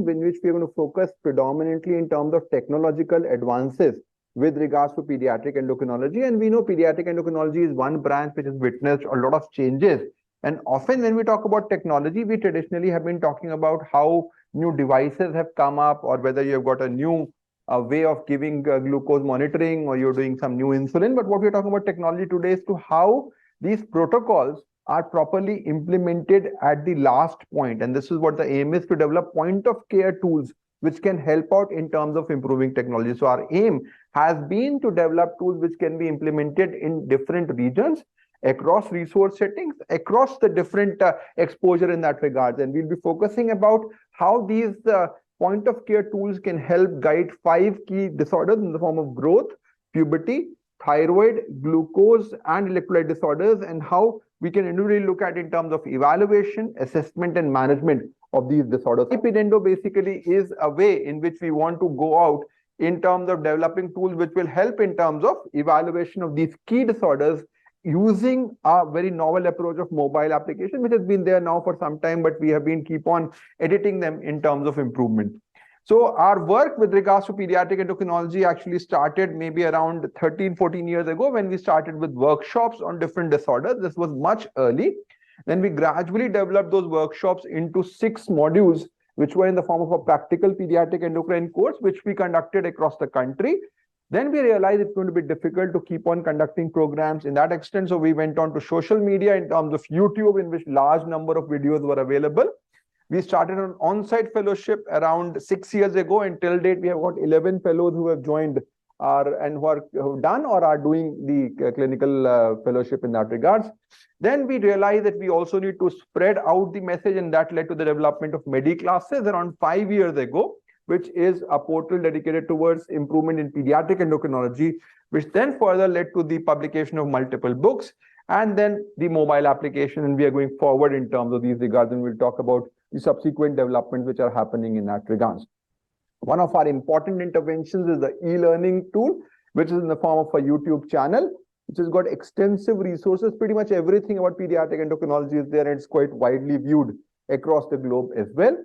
session in which we are going to focus predominantly in terms of technological advances with regards to pediatric endocrinology. And we know pediatric endocrinology is one branch which has witnessed a lot of changes. And often when we talk about technology, we traditionally have been talking about how new devices have come up, or whether you've got a new way of giving glucose monitoring, or you're doing some new insulin. But what we're talking about technology today is to how these protocols are properly implemented at the last point. And this is what the aim is, to develop point of care tools which can help out in terms of improving technology. So our aim has been to develop tools which can be implemented in different regions, across resource settings, across the different exposure in that regard. And we'll be focusing about how these point of care tools can help guide 5 key disorders in the form of growth, puberty, thyroid, glucose, and electrolyte disorders, and how we can individually look at in terms of evaluation, assessment, and management of these disorders. iPedendo basically is a way in which we want to go out in terms of developing tools which will help in terms of evaluation of these key disorders using a very novel approach of mobile application, which has been there now for some time, but we have been keep on editing them in terms of improvement. So our work with regards to pediatric endocrinology actually started maybe around 13-14 years ago, when we started with workshops on different disorders. This was much early. Then we gradually developed those workshops into 6 modules, which were in the form of a practical pediatric endocrine course, which we conducted across the country. Then we realized it's going to be difficult to keep on conducting programs in that extent. So we went on to social media in terms of YouTube, in which large number of videos were available. We started an on-site fellowship around 6 years ago, and till date we have got 11 fellows who have joined who have done or are doing the clinical fellowship in that regards. Then we realized that we also need to spread out the message, and that led to the development of MedEClasses around 5 years ago, which is a portal dedicated towards improvement in pediatric endocrinology, which then further led to the publication of multiple books, and then the mobile application. And we are going forward in terms of these regards, and we'll talk about the subsequent developments which are happening in that regards. One of our important interventions is the e-learning tool, which is in the form of a YouTube channel, which has got extensive resources. Pretty much everything about pediatric endocrinology is there, and it's quite widely viewed across the globe as well.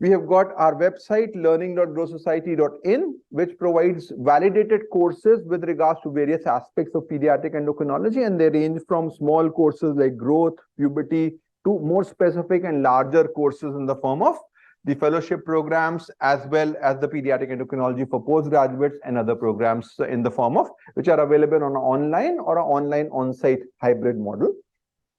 We have got our website, learning.growsociety.in, which provides validated courses with regards to various aspects of pediatric endocrinology, and they range from small courses like growth, puberty, to more specific and larger courses in the form of the fellowship programs, as well as the pediatric endocrinology for postgraduates and other programs in the form of, which are available on an online or an online on-site hybrid model.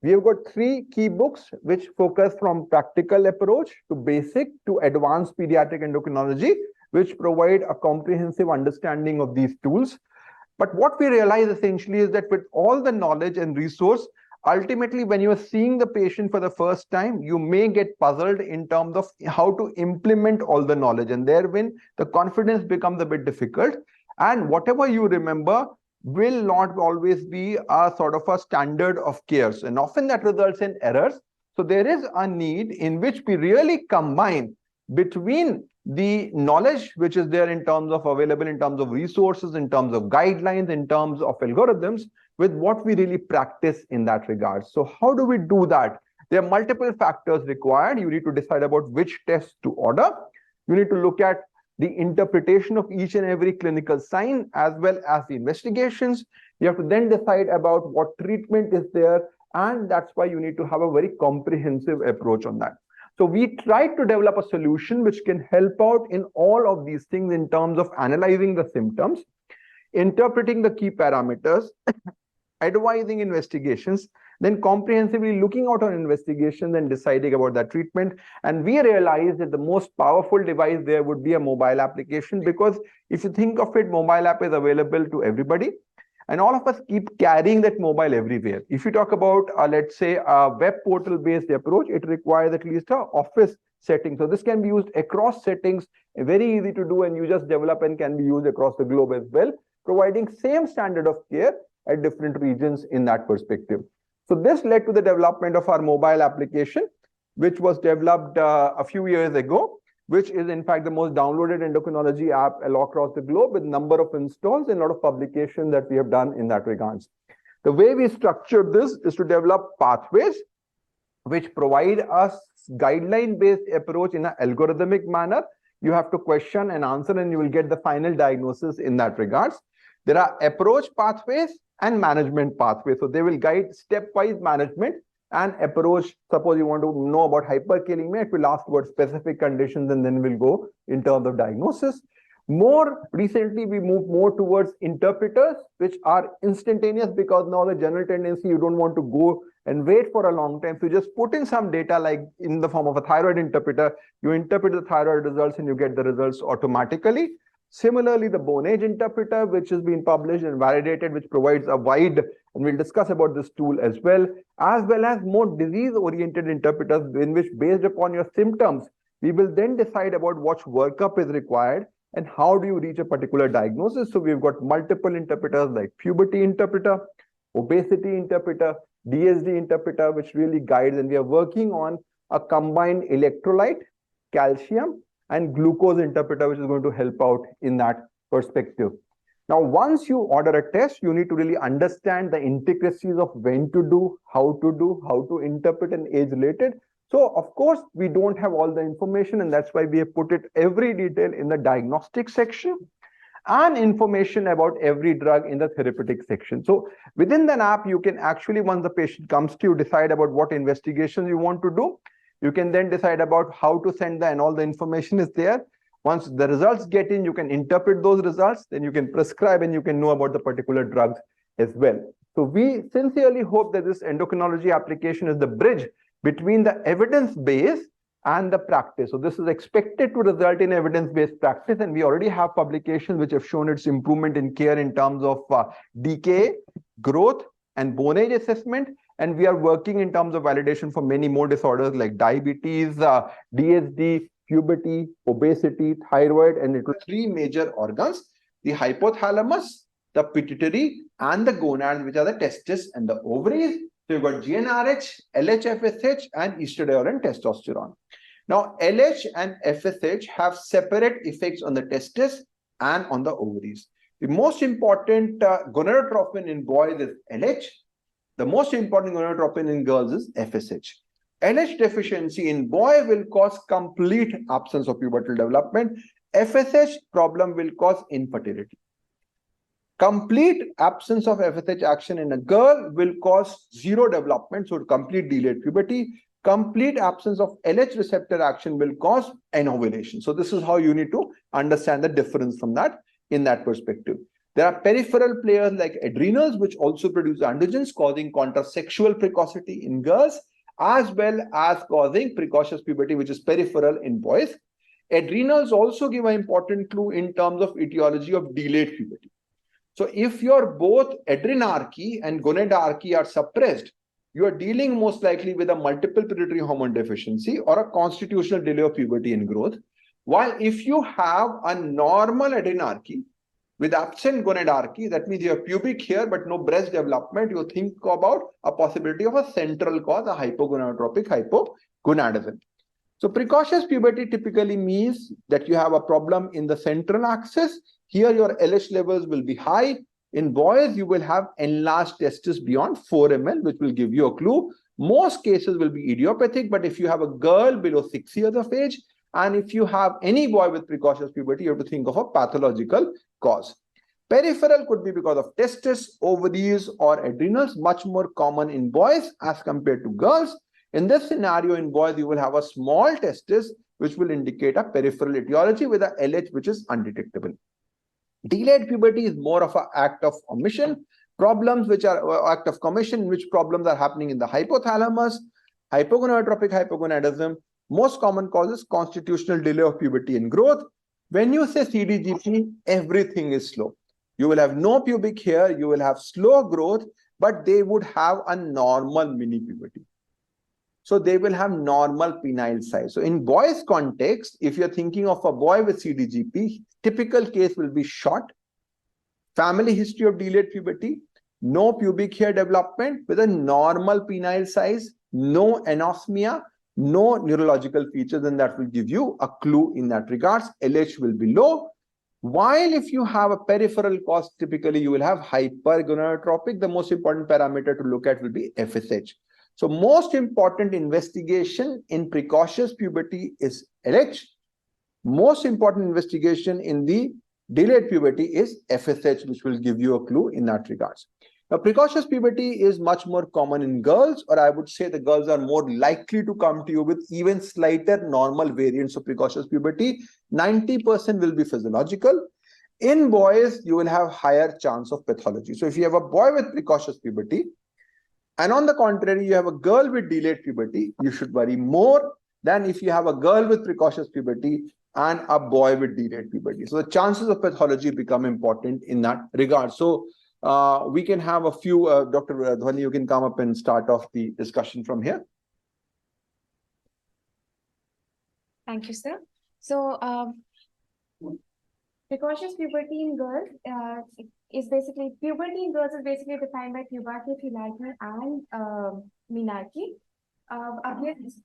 We have got 3 key books which focus from practical approach to basic to advanced pediatric endocrinology, which provide a comprehensive understanding of these tools. But what we realize essentially is that with all the knowledge and resource, ultimately, when you are seeing the patient for the first time, you may get puzzled in terms of how to implement all the knowledge, and therein the confidence becomes a bit difficult. And whatever you remember will not always be a sort of a standard of care, and often that results in errors. So there is a need in which we really combine between the knowledge which is there in terms of available, in terms of resources, in terms of guidelines, in terms of algorithms, with what we really practice in that regard. So how do we do that? There are multiple factors required. You need to decide about which tests to order. You need to look at the interpretation of each and every clinical sign, as well as the investigations. You have to then decide about what treatment is there, and that's why you need to have a very comprehensive approach on that. So we tried to develop a solution which can help out in all of these things in terms of analyzing the symptoms, interpreting the key parameters, advising investigations, then comprehensively looking out on investigations and deciding about that treatment. And we realized that the most powerful device there would be a mobile application, because if you think of it, mobile app is available to everybody, and all of us keep carrying that mobile everywhere. If you talk about, let's say, a web portal based approach, it requires at least an office setting. So this can be used across settings, very easy to do, and you just develop and can be used across the globe as well, providing same standard of care at different regions in that perspective. So this led to the development of our mobile application, which was developed a few years ago, which is in fact the most downloaded endocrinology app all across the globe, with number of installs and a lot of publication that we have done in that regards. The way we structured this is to develop pathways which provide us guideline-based approach in an algorithmic manner. You have to question and answer, and you will get the final diagnosis in that regards. There are approach pathways and management pathways. So they will guide stepwise management and approach. Suppose you want to know about hyperkalemia, it will ask about specific conditions, and then we'll go in terms of diagnosis. More recently, we move more towards interpreters, which are instantaneous, because now the general tendency, you don't want to go and wait for a long time. So you just put in some data, like in the form of a thyroid interpreter, you interpret the thyroid results and you get the results automatically. Similarly, the bone age interpreter, which has been published and validated, which provides a wide, and we'll discuss about this tool as well as more disease-oriented interpreters, in which based upon your symptoms, we will then decide about what workup is required and how do you reach a particular diagnosis. So we've got multiple interpreters like puberty interpreter, obesity interpreter, DSD interpreter, which really guides, and we are working on a combined electrolyte, calcium, and glucose interpreter, which is going to help out in that perspective. Now, once you order a test, you need to really understand the intricacies of when to do, how to interpret, and age-related. So, of course, we don't have all the information, and that's why we have put it every detail in the diagnostic section and information about every drug in the therapeutic section. So within the app, you can actually, once the patient comes to you, decide about what investigations you want to do. You can then decide about how to send and all the information is there. Once the results get in, you can interpret those results, then you can prescribe and you can know about the particular drugs as well. So we sincerely hope that this endocrinology application is the bridge between the evidence base and the practice. So this is expected to result in evidence-based practice, and we already have publications which have shown its improvement in care in terms of decay, growth, and bone age assessment. And we are working in terms of validation for many more disorders like diabetes, DSD, puberty, obesity, thyroid, and it was 3 major organs: the hypothalamus, the pituitary, and the gonads, which are the testes and the ovaries. So you've got GnRH, LH, FSH, and estradiol and testosterone. Now, LH and FSH have separate effects on the testes and on the ovaries. The most important gonadotropin in boys is LH. The most important gonadotropin in girls is FSH. LH deficiency in boy will cause complete absence of pubertal development. FSH problem will cause infertility. Complete absence of FSH action in a girl will cause zero development, so complete delayed puberty. Complete absence of LH receptor action will cause anovulation. So this is how you need to understand the difference from that in that perspective. There are peripheral players like adrenals, which also produce androgens, causing contrasexual precocity in girls, as well as causing precocious puberty, which is peripheral in boys. Adrenals also give an important clue in terms of etiology of delayed puberty. So if your both adrenarche and gonadarche are suppressed, you are dealing most likely with a multiple pituitary hormone deficiency or a constitutional delay of puberty and growth. While if you have a normal adrenarche with absent gonadarche, that means you have pubic hair but no breast development, you think about a possibility of a central cause, a hypogonadotropic hypogonadism. So precocious puberty typically means that you have a problem in the central axis. Here your LH levels will be high. In boys, you will have enlarged testes beyond 4 ml, which will give you a clue. Most cases will be idiopathic, but if you have a girl below 6 years of age, and if you have any boy with precocious puberty, you have to think of a pathological cause. Peripheral could be because of testes, ovaries, or adrenals, much more common in boys as compared to girls. In this scenario, in boys, you will have a small testis, which will indicate a peripheral etiology with a LH, which is undetectable. Delayed puberty is more of an act of omission. Problems which are act of commission, which problems are happening in the hypothalamus, hypogonadotropic hypogonadism. Most common causes constitutional delay of puberty and growth. When you say CDGP, everything is slow. You will have no pubic hair, you will have slow growth, but they would have a normal mini puberty. So they will have normal penile size. So in boys context, if you're thinking of a boy with CDGP, typical case will be short, family history of delayed puberty, no pubic hair development with a normal penile size, no anosmia, no neurological features, and that will give you a clue in that regards. LH will be low. While if you have a peripheral cause, typically you will have hypergonadotropic. The most important parameter to look at will be FSH. So most important investigation in precocious puberty is LH. Most important investigation in the delayed puberty is FSH, which will give you a clue in that regards. Now, precocious puberty is much more common in girls, or I would say the girls are more likely to come to you with even slighter normal variants of precocious puberty. 90% will be physiological. In boys, you will have higher chance of pathology. So if you have a boy with precocious puberty, and on the contrary, you have a girl with delayed puberty, you should worry more than if you have a girl with precocious puberty and a boy with delayed puberty. So the chances of pathology become important in that regard. So we can have a few, Dr. Dhwani, you can come up and start off the discussion from here. Thank you, sir. So precocious puberty in girls is basically, puberty in girls is basically defined by puberty, thelarchy, and menarche.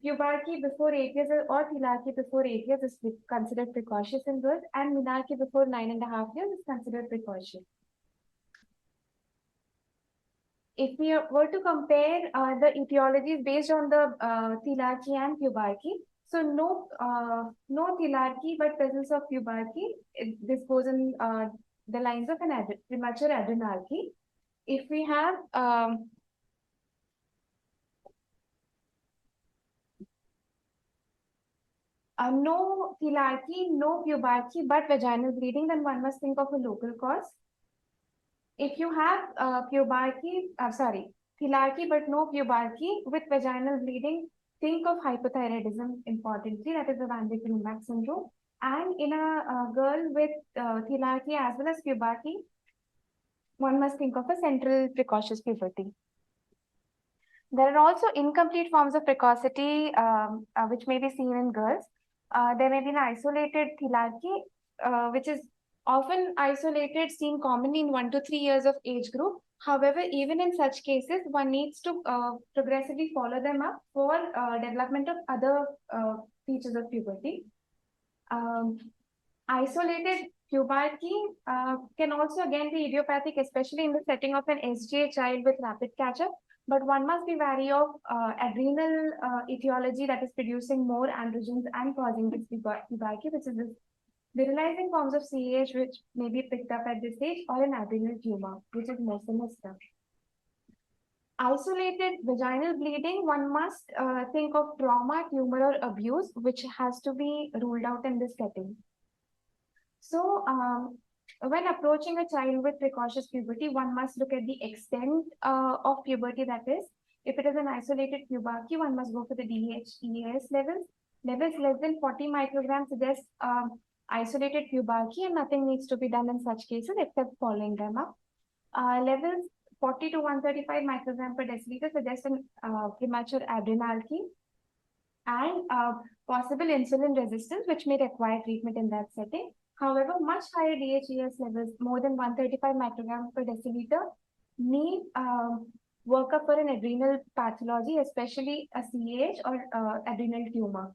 Puberty before 8 years or thelarchy before 8 years is considered precocious in girls, and menarche before 9.5 years is considered precocious. If we were to compare the etiologies based on the thelarchy and puberty, so no thelarchy but presence of puberty, this goes in the lines of an premature adrenarche. If we have no thelarchy, no puberty but vaginal bleeding, then one must think of a local cause. If you have thelarchy but no puberty with vaginal bleeding, think of hypothyroidism importantly, that is the Van de Grunbach syndrome. And in a girl with thelarchy as well as puberty, one must think of a central precocious puberty. There are also incomplete forms of precocity which may be seen in girls. There may be an isolated thelarchy, which is often isolated, seen commonly in 1 to 3 years of age group. However, even in such cases, one needs to progressively follow them up for development of other features of puberty. Isolated puberty can also again be idiopathic, especially in the setting of an SGA child with rapid catch-up. But one must be wary of adrenal etiology that is producing more androgens and causing this puberty, which is this virilizing forms of CAH which may be picked up at this age, or an adrenal tumor, which is more sinister. Isolated vaginal bleeding, one must think of trauma, tumor, or abuse, which has to be ruled out in this setting. So, when approaching a child with precocious puberty, one must look at the extent of puberty, that is. If it is an isolated puberty, one must go for the DHEAS levels. Levels less than 40 micrograms suggest isolated puberty, and nothing needs to be done in such cases except following them up. Levels 40 to 135 microgram per deciliter suggest an premature adrenarche and possible insulin resistance, which may require treatment in that setting. However, much higher DHEAS levels, more than 135 micrograms per deciliter, need workup for an adrenal pathology, especially a CAH or adrenal tumor.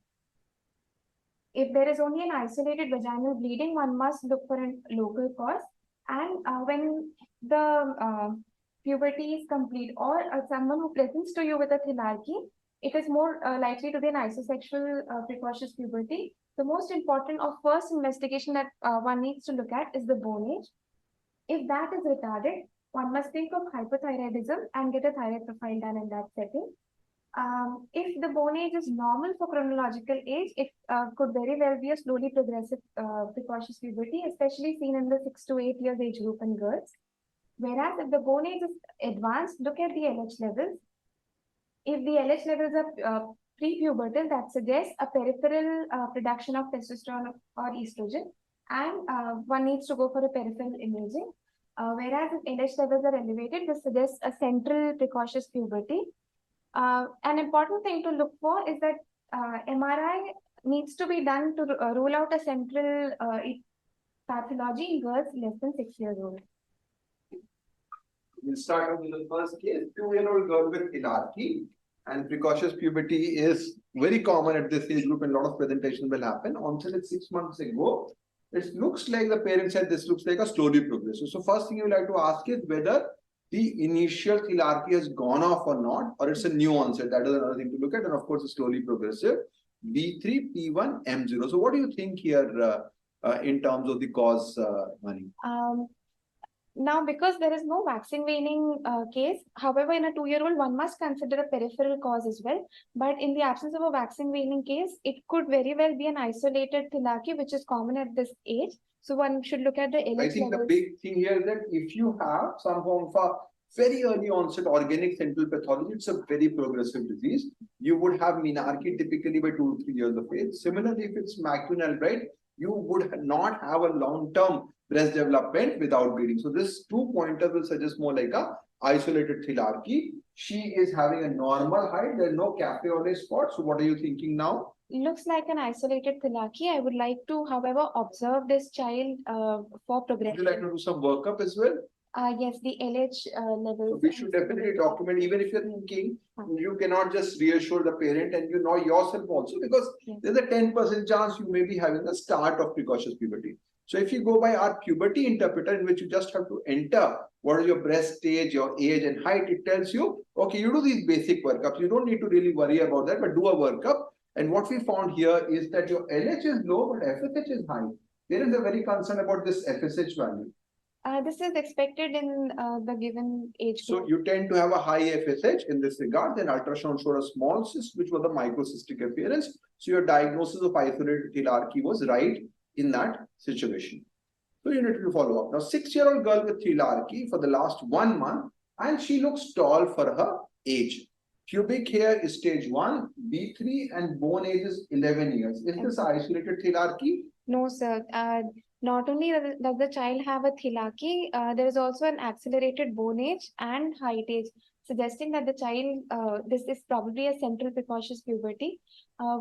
If there is only an isolated vaginal bleeding, one must look for a local cause. And when the puberty is complete, or someone who presents to you with a thelarchy, it is more likely to be an isosexual precocious puberty. The most important or first investigation that one needs to look at is the bone age. If that is retarded, one must think of hypothyroidism and get a thyroid profile done in that setting. If the bone age is normal for chronological age, it could very well be a slowly progressive precocious puberty, especially seen in the 6 to 8 years age group in girls. Whereas if the bone age is advanced, look at the LH levels. If the LH levels are pre-pubertal, that suggests a peripheral production of testosterone or estrogen, and one needs to go for a peripheral imaging. Whereas if LH levels are elevated, this suggests a central precocious puberty. An important thing to look for is that MRI needs to be done to rule out a central pathology in girls less than 6 years old. We'll start off with the first case. 2-year-old girl with thelarchy, and precocious puberty is very common at this age group, and a lot of presentation will happen. Onset at 6 months ago. It looks like the parents said this looks like a slowly progressive. So first thing you would like to ask is whether the initial thelarchy has gone off or not, or it's a new onset. That is another thing to look at. And of course, it's slowly progressive. B3, P1, M0. So what do you think here in terms of the cause, Mani? Now, because there is no waxing waning case, however, in a 2-year-old, one must consider a peripheral cause as well. But in the absence of a waxing waning case, it could very well be an isolated thelarchy, which is common at this age. So one should look at the LH I think levels. the big thing here is that if you have some form of a very early onset organic central pathology, it's a very progressive disease. You would have menarche typically by 2 to 3 years of age. Similarly, if it's McCune, right, you would not have a long-term breast development without bleeding. So this 2 pointers will suggest more like a isolated thelarchy. She is having a normal height. There's no cafe on a spot. So what are you thinking now? Looks like an isolated thelarchy. I would like to, however, observe this child for progression. Would you like to do some workup as well? Yes, the LH levels. So we should definitely document, even if you're thinking, you cannot just reassure the parent and you know yourself also, because there's a 10% chance you may be having the start of precocious puberty. So if you go by our puberty interpreter, in which you just have to enter what is your breast stage, your age and height, it tells you, okay, you do these basic workups. You don't need to really worry about that, but do a workup. And what we found here is that your LH is low, but FSH is high. There is a very concern about this FSH value. This is expected in the given age group. So you tend to have a high FSH in this regard. Then ultrasound showed a small cyst, which was a microcystic appearance. So your diagnosis of isolated thelarchy was right in that situation. So you need to follow up. Now, 6-year-old girl with thelarchy for the last 1 month, and she looks tall for her age. Pubic hair is stage 1, B3, and bone age is 11 years. Is this isolated thelarchy? No, sir. Not only does the child have a thelarchy, there is also an accelerated bone age and height age, suggesting that the child, this is probably a central precocious puberty.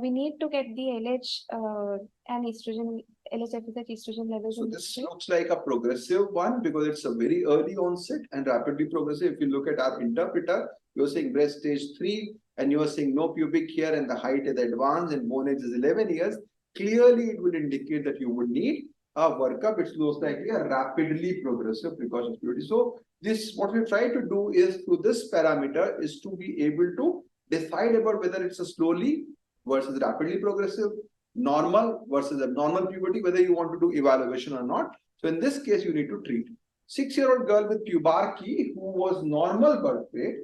We need to get the LH and estrogen, LH-FSH estrogen levels. So this looks like a progressive one because it's a very early onset and rapidly progressive. If you look at our interpreter, you're saying breast stage 3 and you're saying no pubic hair and the height is advanced and bone age is 11 years. Clearly, it would indicate that you would need a workup. It's most likely a rapidly progressive precocious puberty. So this, what we try to do is through this parameter is to be able to decide about whether it's a slowly versus rapidly progressive, normal versus abnormal puberty, whether you want to do evaluation or not. So in this case, you need to treat. 6-year-old girl with pubarchy who was normal birth weight,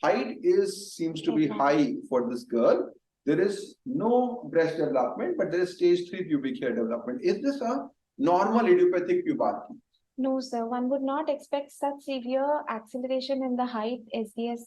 height seems to be high for this girl. There is no breast development, but there is stage 3 pubic hair development. Is this a normal idiopathic pubarchy? No, sir. One would not expect such severe acceleration in the height SDS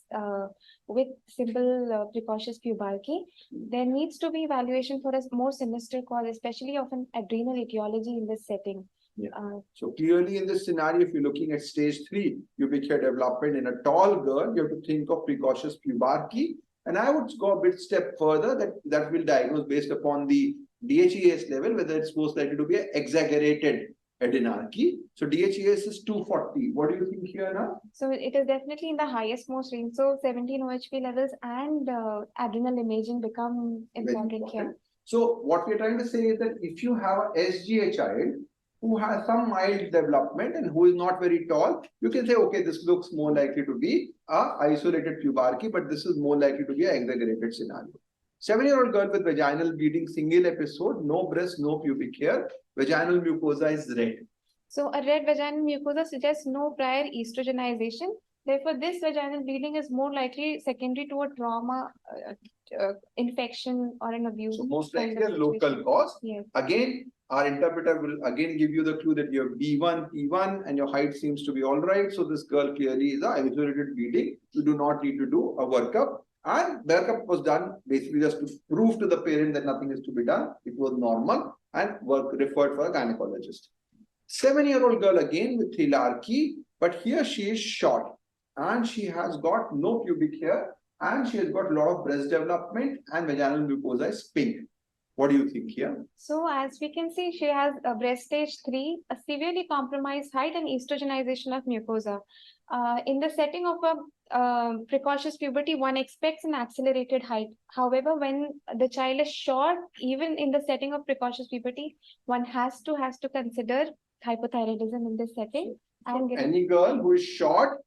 with simple precocious pubarchy. There needs to be evaluation for a more sinister cause, especially of an adrenal etiology in this setting. Yeah. So clearly in this scenario, if you're looking at stage 3 pubic hair development in a tall girl, you have to think of precocious pubarchy. And I would go a bit step further that will diagnose based upon the DHEAS level, whether it's most likely to be an exaggerated adenarchy. So DHEAS is 240. What do you think here now? So it is definitely in the highest most range. So 17 OHP levels and adrenal imaging become important here. So what we're trying to say is that if you have a SGA child who has some mild development and who is not very tall, you can say, okay, this looks more likely to be a isolated pubarchy, but this is more likely to be an exaggerated scenario. 7-year-old girl with vaginal bleeding, single episode, no breast, no pubic hair, vaginal mucosa is red. So a red vaginal mucosa suggests no prior estrogenization. Therefore, this vaginal bleeding is more likely secondary to a trauma, infection, or an abuse. So most likely a local cause. Yes. Again, our interpreter will again give you the clue that you have B1, P1, and your height seems to be all right. So this girl clearly is a isolated bleeding. You do not need to do a workup. And the workup was done basically just to prove to the parent that nothing is to be done. It was normal and referred for a gynecologist. 7-year-old girl again with thelarchy, but here she is short and she has got no pubic hair and she has got a lot of breast development and vaginal mucosa is pink. What do you think here? So as we can see, she has a breast stage 3, a severely compromised height and estrogenization of mucosa. In the setting of a precocious puberty, one expects an accelerated height. However, when the child is short, even in the setting of precocious puberty, one has to consider hypothyroidism in this setting. So any girl who is short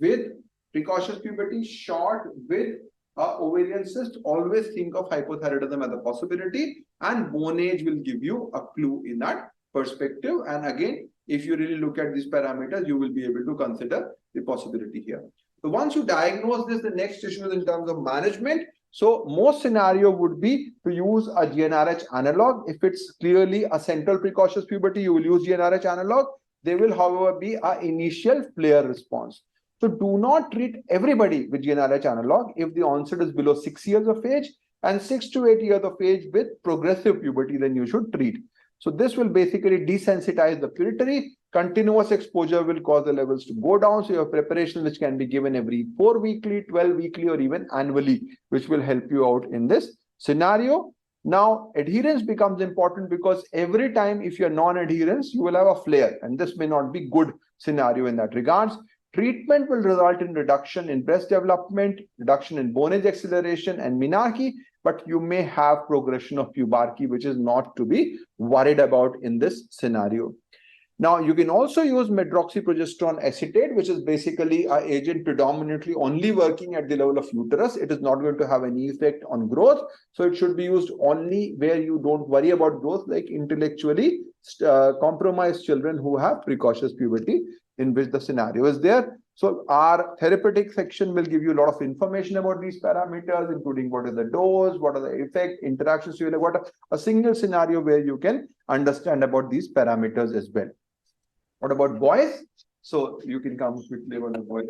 with precocious puberty, short with ovarian cyst, always think of hypothyroidism as a possibility, and bone age will give you a clue in that perspective. And again, if you really look at these parameters, you will be able to consider the possibility here. So once you diagnose this, the next issue is in terms of management. So most scenario would be to use a GnRH analog. If it's clearly a central precocious puberty, you will use GnRH analog. There will, however, be an initial flare response. So do not treat everybody with GnRH analog if the onset is below 6 years of age, and 6 to 8 years of age with progressive puberty, then you should treat. So this will basically desensitize the pituitary. Continuous exposure will cause the levels to go down. So you have preparation which can be given every 4 weekly, 12 weekly, or even annually, which will help you out in this scenario. Now, adherence becomes important because every time if you're non-adherence, you will have a flare, and this may not be good scenario in that regards. Treatment will result in reduction in breast development, reduction in bone age acceleration and menarche, but you may have progression of pubarche, which is not to be worried about in this scenario. Now, you can also use medroxyprogesterone acetate, which is basically an agent predominantly only working at the level of uterus. It is not going to have any effect on growth. So it should be used only where you don't worry about growth, like intellectually compromised children who have precocious puberty, in which the scenario is there. So our therapeutic section will give you a lot of information about these parameters, including what is the dose, what are the effect, interactions, what a single scenario where you can understand about these parameters as well. What about boys? So you can come quickly on the boys.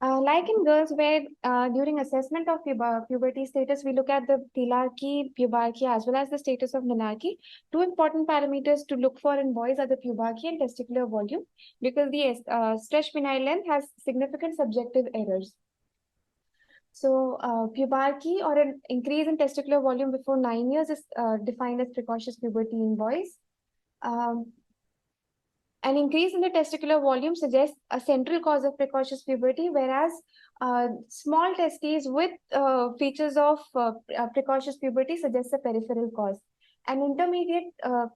Like in girls, where during assessment of puberty status, we look at the telarche, pubarche, as well as the status of menarche. Two important parameters to look for in boys are the pubarche and testicular volume, because the stretch penile length has significant subjective errors. So pubarche, or an increase in testicular volume before 9 years, is defined as precocious puberty in boys. An increase in the testicular volume suggests a central cause of precocious puberty, whereas small testes with features of precocious puberty suggests a peripheral cause. An intermediate an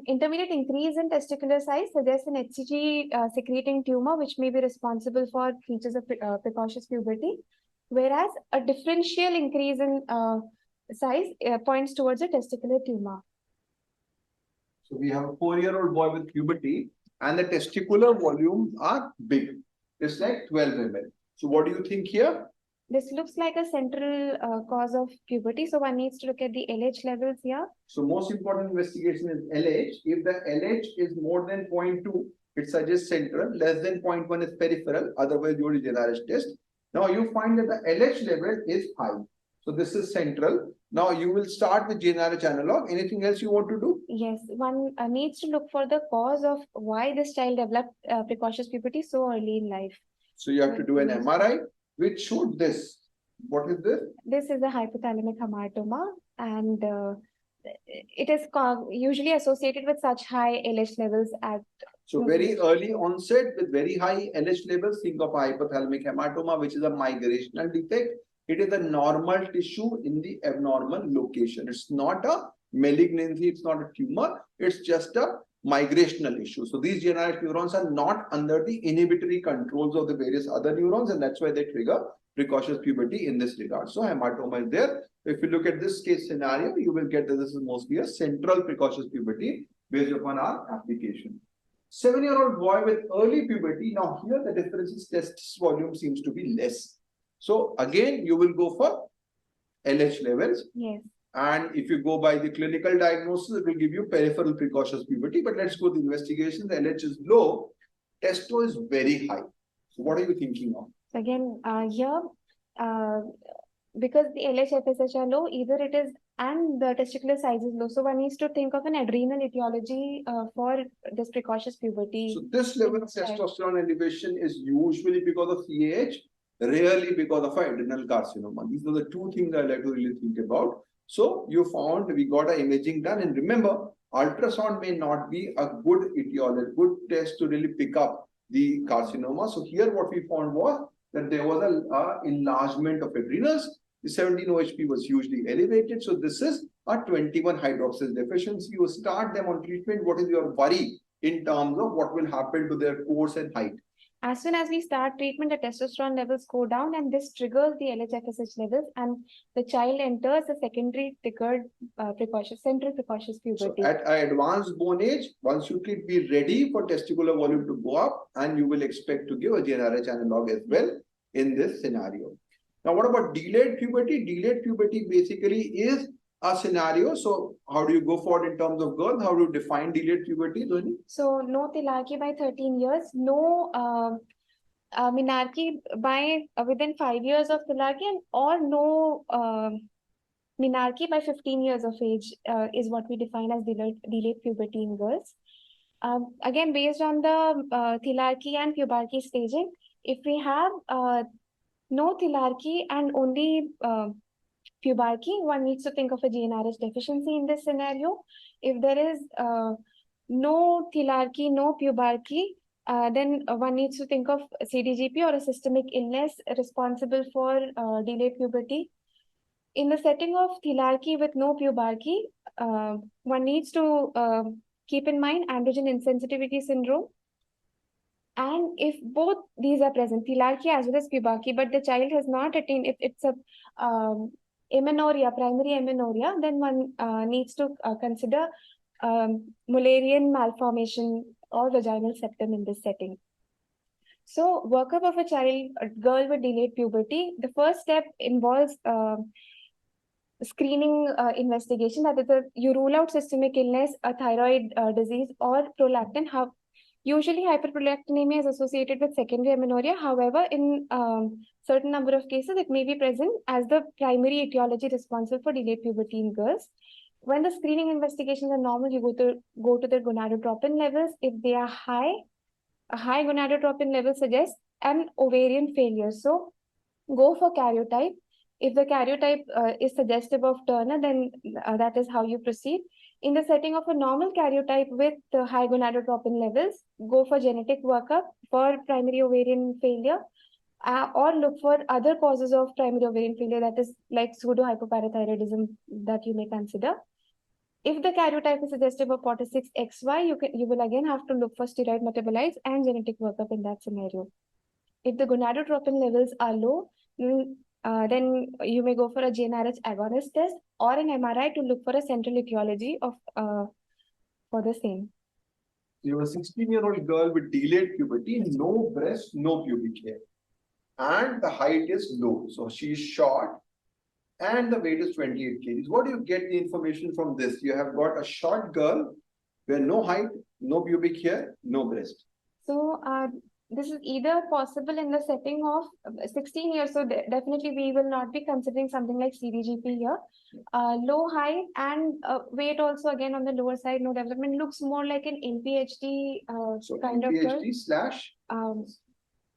intermediate increase in testicular size suggests an HCG secreting tumor, which may be responsible for features of precocious puberty, whereas a differential increase in size points towards a testicular tumor. So we have a 4-year-old boy with puberty, and the testicular volumes are big. It's like 12 ml. So what do you think here? This looks like a central cause of puberty. So one needs to look at the LH levels here. So most important investigation is LH. If the LH is more than 0.2, it suggests central. Less than 0.1 is peripheral. Otherwise, you will GnRH test. Now you find that the LH level is high. So this is central. Now you will start with GnRH analog. Anything else you want to do? Yes, one needs to look for the cause of why this child developed precocious puberty so early in life. So you have to do an MRI, which showed this. What is this? This is a hypothalamic hamartoma, and it is usually associated with such high LH levels at. So very early onset with very high LH levels. Think of hypothalamic hamartoma, which is a migrational defect. It is a normal tissue in the abnormal location. It's not a malignancy. It's not a tumor. It's just a migrational issue. So these GnRH neurons are not under the inhibitory controls of the various other neurons, and that's why they trigger precocious puberty in this regard. So hematoma is there. If you look at this case scenario, you will get that this is mostly a central precocious puberty based upon our application. 7-year-old boy with early puberty. Now here the difference is testis volume seems to be less. So again, you will go for LH levels. Yes. And if you go by the clinical diagnosis, it will give you peripheral precocious puberty. But let's go to the investigation. The LH is low. Testo is very high. So what are you thinking of? So again, here, because the LH, FSH are low, either it is and the testicular size is low. So one needs to think of an adrenal etiology for this precocious puberty. So this level of testosterone elevation is usually because of CAH, rarely because of adrenal carcinoma. These are the two things I like to really think about. So you found we got an imaging done, and remember, ultrasound may not be a good etiology, good test to really pick up the carcinoma. So here what we found was that there was a enlargement of adrenals. The 17-OHP was hugely elevated. So this is a 21 hydroxylase deficiency. You start them on treatment. What is your worry? in terms of what will happen to their course and height. As soon as we start treatment, the testosterone levels go down, and this triggers the LH-FSH levels, and the child enters the secondary triggered central precocious puberty. So at an advanced bone age, one should be ready for testicular volume to go up, and you will expect to give a GnRH analog as well in this scenario. Now, what about delayed puberty? Delayed puberty basically is a scenario. So how do you go forward in terms of girls? How do you define delayed puberty, Dhwani? So no tilarchy by 13 years, no menarche by within 5 years of tilarchy, and or no menarche by 15 years of age is what we define as delayed puberty in girls. Again, based on the tilarchy and pubarchy staging, if we have no tilarchy and only pubarchy, one needs to think of a GnRH deficiency in this scenario. If there is no tilarchy, no pubarchy, then one needs to think of CDGP or a systemic illness responsible for delayed puberty. In the setting of tilarchy with no pubarchy, one needs to keep in mind androgen insensitivity syndrome. And if both these are present, tilarchy as well as pubarchy, but the child has not attained, if it's a amenorrhea, primary amenorrhea, then one needs to consider Mullerian malformation or vaginal septum in this setting. So, workup of a child, a girl with delayed puberty, the first step involves screening investigation. That is, you rule out systemic illness, a thyroid disease, or prolactin. Usually, hyperprolactinemia is associated with secondary amenorrhea. However, in certain number of cases, it may be present as the primary etiology responsible for delayed puberty in girls. When the screening investigations are normal, you go to the gonadotropin levels. If they are high, a high gonadotropin level suggests an ovarian failure. So, go for karyotype. If the karyotype is suggestive of Turner, then that is how you proceed. In the setting of a normal karyotype with high gonadotropin levels, go for genetic workup for primary ovarian failure, or look for other causes of primary ovarian failure, that is like pseudo-hypoparathyroidism that you may consider. If the karyotype is suggestive of 46XY, you will again have to look for steroid metabolites and genetic workup in that scenario. If the gonadotropin levels are low, then you may go for a GnRH agonist test or an MRI to look for a central etiology of for the same. You're a 16-year-old girl with delayed puberty, no breast, no pubic hair, and the height is low. So she's short, and the weight is 28 kgs. What do you get the information from this? You have got a short girl where no height, no pubic hair, no breast. So this is either possible in the setting of 16 years. So definitely we will not be considering something like CDGP here. Low height and weight also again on the lower side, no development, looks more like an NPHD so kind NPHD of girl. slash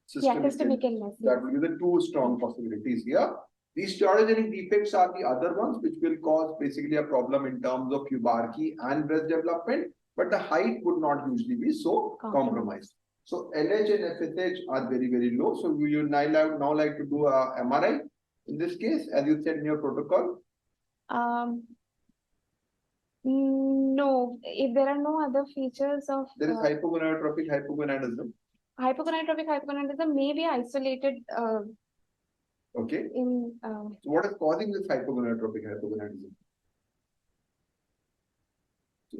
systemic illness. That will be the two strong possibilities here. These teratogenic defects are the other ones which will cause basically a problem in terms of pubarchy and breast development, but the height would not usually be so compromised. So LH and FSH are very, very low. So we will now like to do a MRI in this case, as you said in your protocol. No, if there are no other features of there is hypogonadotropic hypogonadism. Hypogonadotropic hypogonadism may be isolated. Okay. So what is causing this hypogonadotropic hypogonadism?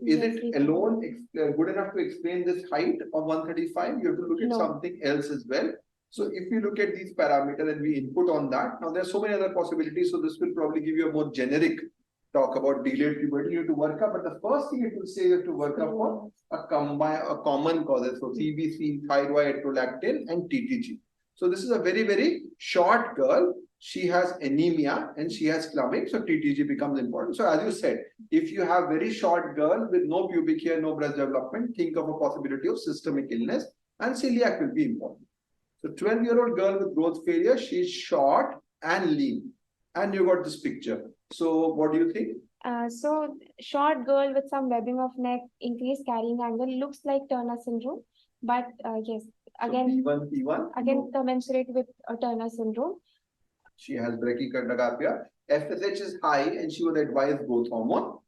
Is it alone good enough to explain this height of 135? You have to look at something else as well. So if you look at these parameters and we input on that, now there are so many other possibilities. So this will probably give you a more generic talk about delayed puberty. You have to work up, but the first thing it will say you have to work up for a common causes. So CBC, thyroid, prolactin, and TTG. So this is a very, very short girl. She has anemia and she has clubbing, so TTG becomes important. So as you said, if you have very short girl with no pubic hair, no breast development, think of a possibility of systemic illness, and celiac will be important. So 12-year-old girl with growth failure, she's short and lean, and you got this picture. So what do you think? So short girl with some webbing of neck, increased carrying angle, looks like Turner syndrome, but yes, again, so P1, again commensurate with Turner syndrome. She has brachycardia. FSH is high and she was advised growth hormone.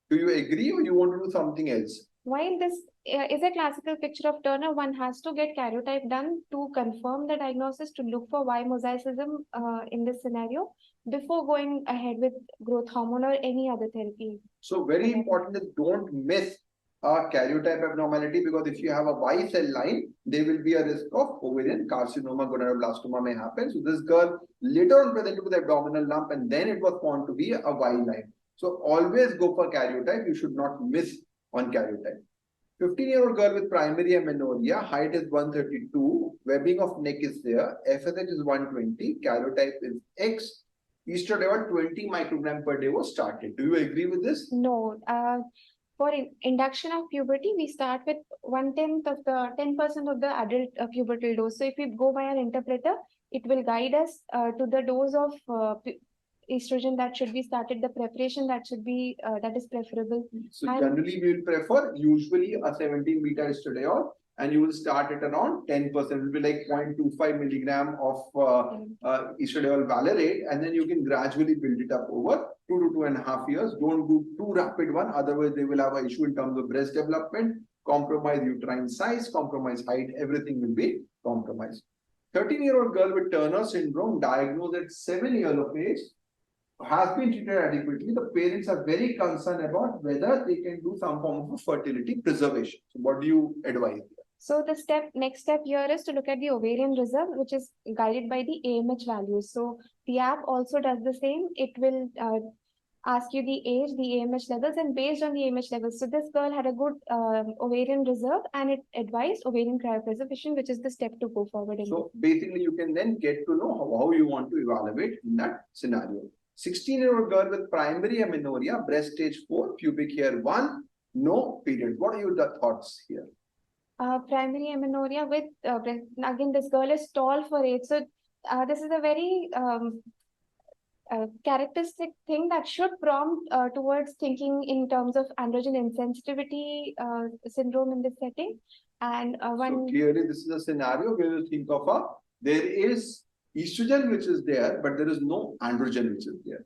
Do you agree or you want to do something else? While this is a classical picture of Turner, one has to get karyotype done to confirm the diagnosis, to look for Y mosaicism in this scenario before going ahead with growth hormone or any other therapy. So very important is don't miss a karyotype abnormality, because if you have a Y cell line, there will be a risk of ovarian carcinoma, gonadoblastoma may happen. So this girl later on presented with abdominal lump and then it was found to be a Y line. So always go for karyotype. You should not miss on karyotype. 15-year-old girl with primary amenorrhea, height is 132, webbing of neck is there, FSH is 120, karyotype is X, estradiol 20 microgram per day was started. Do you agree with this? No. For induction of puberty, we start with 1/10 of the 10% of the adult pubertal dose. So if we go by an interpreter, it will guide us to the dose of estrogen that should be started, the preparation that should be that is preferable. So generally we will prefer usually a 17 beta estradiol, and you will start at around 10%. It will be like 0.25 milligram of estradiol valerate, and then you can gradually build it up over 2 to 2.5 years. Don't do too rapid one, otherwise they will have an issue in terms of breast development, compromise uterine size, compromise height, everything will be compromised. 13-year-old girl with Turner syndrome, diagnosed at 7 years of age, has been treated adequately. The parents are very concerned about whether they can do some form of fertility preservation. So what do you advise? So the next step here is to look at the ovarian reserve, which is guided by the AMH values. So the app also does the same. It will ask you the age, the AMH levels, and based on the AMH levels. So this girl had a good ovarian reserve, and it advised ovarian cryopreservation, which is the step to go forward. So basically, you can then get to know how you want to evaluate in that scenario. 16-year-old girl with primary amenorrhea, breast stage 4, pubic hair 1, no period. What are your thoughts here? Primary amenorrhea with again, this girl is tall for age, so this is a very characteristic thing that should prompt towards thinking in terms of androgen insensitivity syndrome in this setting. And so clearly this is a scenario where you think of there is estrogen which is there, but there is no androgen which is there.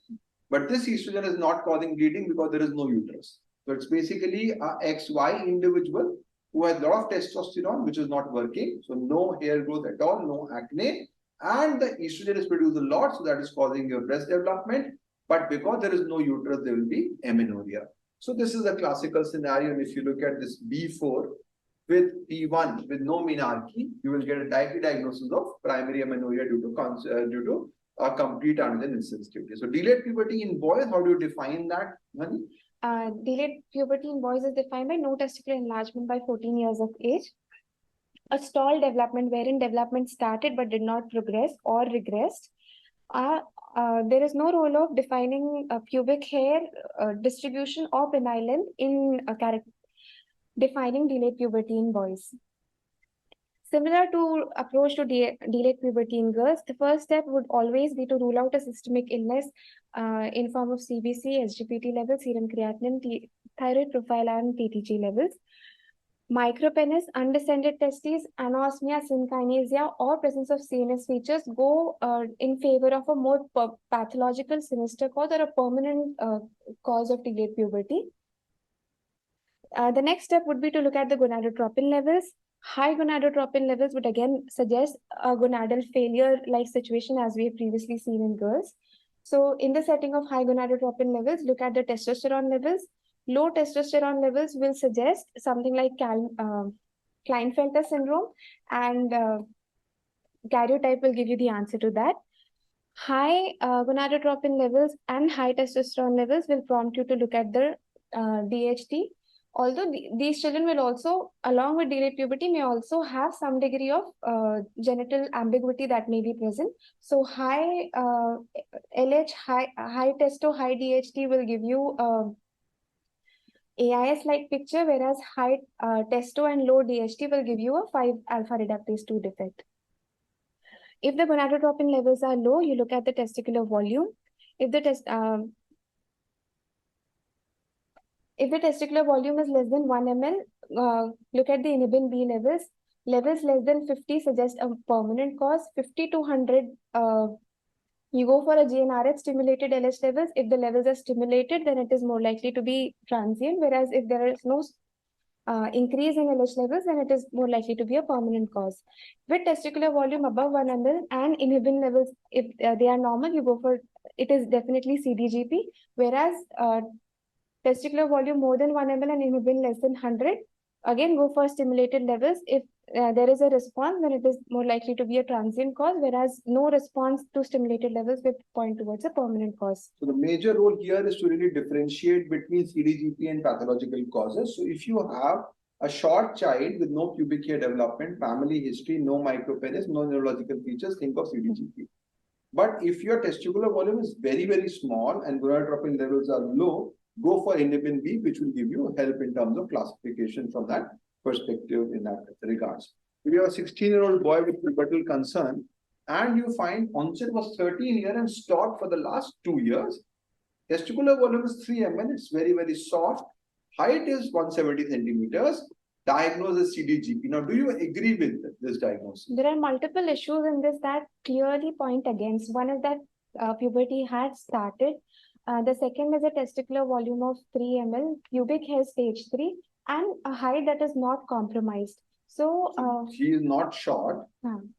But this estrogen is not causing bleeding because there is no uterus. So it's basically a XY individual who has a lot of testosterone which is not working. So no hair growth at all, no acne. And the estrogen is produced a lot, so that is causing your breast development. But because there is no uterus, there will be amenorrhea. So this is a classical scenario. And if you look at this B4 with P1 with no menarche, you will get a diagnosis of primary amenorrhea due to a complete androgen insensitivity. So delayed puberty in boys, how do you define that, Mani? Delayed puberty in boys is defined by no testicular enlargement by 14 years of age. A stalled development wherein development started but did not progress or regressed. There is no role of defining pubic hair distribution or penile length in defining delayed puberty in boys. Similar to approach to delayed puberty in girls, the first step would always be to rule out a systemic illness in form of CBC, SGPT levels, serum creatinine, thyroid profile, and PTG levels. Micropenis, undescended testes, anosmia, synkinesia, or presence of CNS features go in favor of a more pathological sinister cause or a permanent cause of delayed puberty. The next step would be to look at the gonadotropin levels. High gonadotropin levels would again suggest a gonadal failure-like situation as we have previously seen in girls. So in the setting of high gonadotropin levels, look at the testosterone levels. Low testosterone levels will suggest something like Klinefelter syndrome, and karyotype will give you the answer to that. High gonadotropin levels and high testosterone levels will prompt you to look at the DHT. Although these children will also, along with delayed puberty, may also have some degree of genital ambiguity that may be present. So high LH, high testo, high DHT will give you AIS-like picture, whereas high testo and low DHT will give you a 5-alpha reductase 2 defect. If the gonadotropin levels are low, you look at the testicular volume. If the testicular volume is less than 1 ml, look at the inhibin B levels. Levels less than 50 suggest a permanent cause. 50 to 100, you go for a GnRH stimulated LH levels. If the levels are stimulated, then it is more likely to be transient. Whereas if there is no increase in LH levels, then it is more likely to be a permanent cause. With testicular volume above 1 ml and inhibin levels, if they are normal, you go for, it is definitely CDGP, whereas testicular volume more than 1 ml and inhibin less than 100, again go for stimulated levels. If there is a response, then it is more likely to be a transient cause, whereas no response to stimulated levels will point towards a permanent cause. So the major role here is to really differentiate between CDGP and pathological causes. So if you have a short child with no pubic hair development, family history, no micropenis, no neurological features, think of CDGP. But if your testicular volume is very, very small and gonadotropin levels are low, go for inhibin B, which will give you help in terms of classification from that perspective in that regards. If you have a 16-year-old boy with pubertal concern and you find onset was 13 years and stopped for the last 2 years, testicular volume is 3 ml, it's very, very soft, height is 170 centimeters, diagnosis CDGP. Now, do you agree with this diagnosis? There are multiple issues in this that clearly point against. One is that puberty had started. The second is a testicular volume of 3 ml, pubic hair stage 3, and a height that is not compromised. So, he is not short.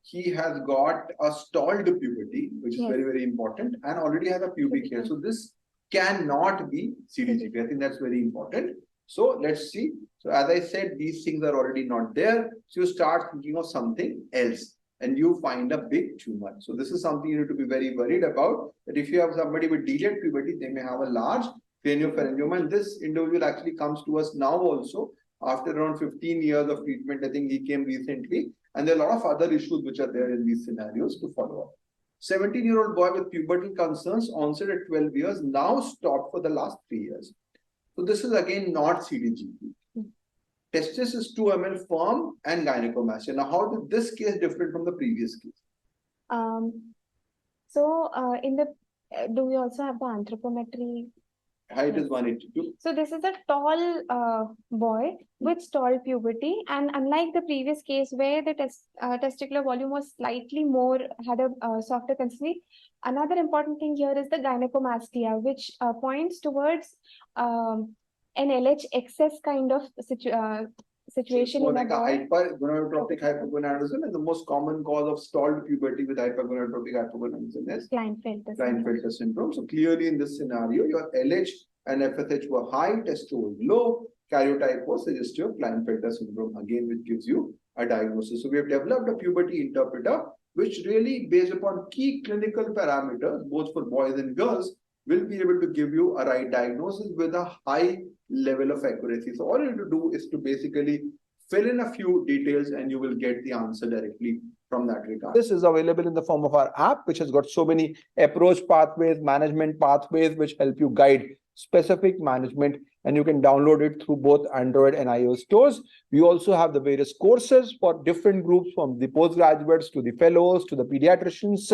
He has got a stalled puberty, which is very, very important, and already has a pubic hair. So this cannot be CDGP. I think that's very important. So let's see. So as I said, these things are already not there. So you start thinking of something else and you find a big tumor. So this is something you need to be very worried about, that if you have somebody with delayed puberty, they may have a large craniopharyngioma. And this individual actually comes to us now also after around 15 years of treatment. I think he came recently. And there are a lot of other issues which are there in these scenarios to follow up. 17-year-old boy with pubertal concerns, onset at 12 years, now stopped for the last 3 years. So this is again not CDGP. Testis is 2 ml firm and gynecomastia. Now, how did this case different from the previous case? Do we also have the anthropometry? Height is 182. So this is a tall boy with stalled puberty, and unlike the previous case where the testicular volume was slightly more, had a softer consistency, another important thing here is the gynecomastia, which points towards an LH excess kind of situation. So like a hypergonadotropic hypogonadism, and the most common cause of stalled puberty with hypergonadotropic hypogonadism is Klinefelter syndrome. So clearly in this scenario, your LH and FSH were high, testo was low, karyotype was suggestive of Klinefelter syndrome, again, which gives you a diagnosis. So we have developed a puberty interpreter, which really based upon key clinical parameters, both for boys and girls, will be able to give you a right diagnosis with a high level of accuracy. So all you need to do is to basically fill in a few details and you will get the answer directly from that regard. This is available in the form of our app, which has got so many approach pathways, management pathways, which help you guide specific management, and you can download it through both Android and iOS stores. We also have the various courses for different groups, from the postgraduates to the fellows to the pediatricians,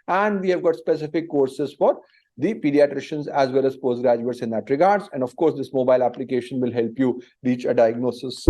and we have got specific courses for the pediatricians as well as postgraduates in that regards. And of course, this mobile application will help you reach a diagnosis.